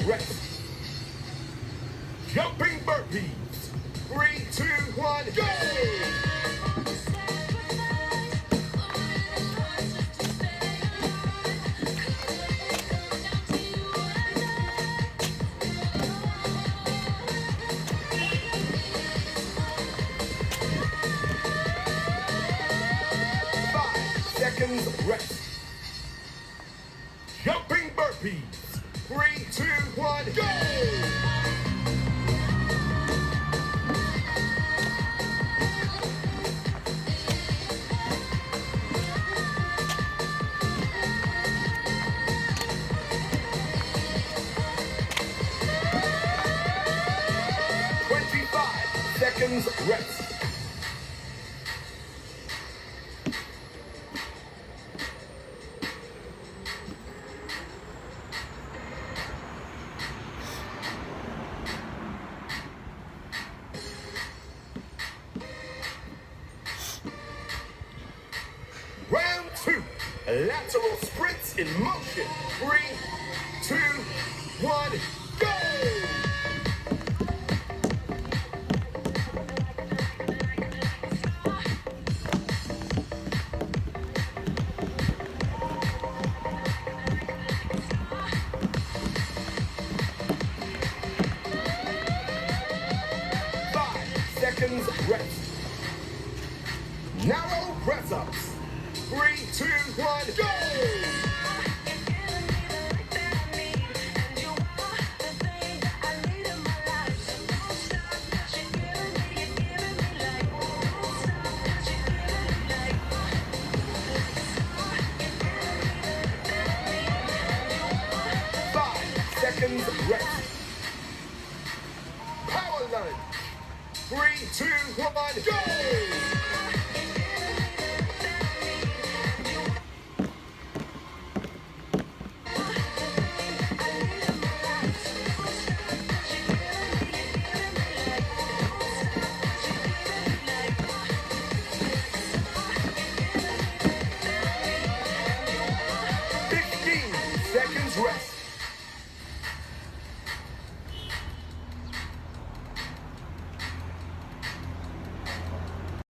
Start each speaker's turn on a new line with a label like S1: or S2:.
S1: rest. Jumping burpees. 3, 2, 1, go! 5 seconds rest. Jumping burpees. 3, 2, 1, go! 25 seconds rest. Round 2, lateral sprints in motion. 3, 2, 1, go! 5 seconds rest. Narrow press ups. 3, 2, 1, go! 5 seconds rest. Power lunge. 3, 2, 1, go!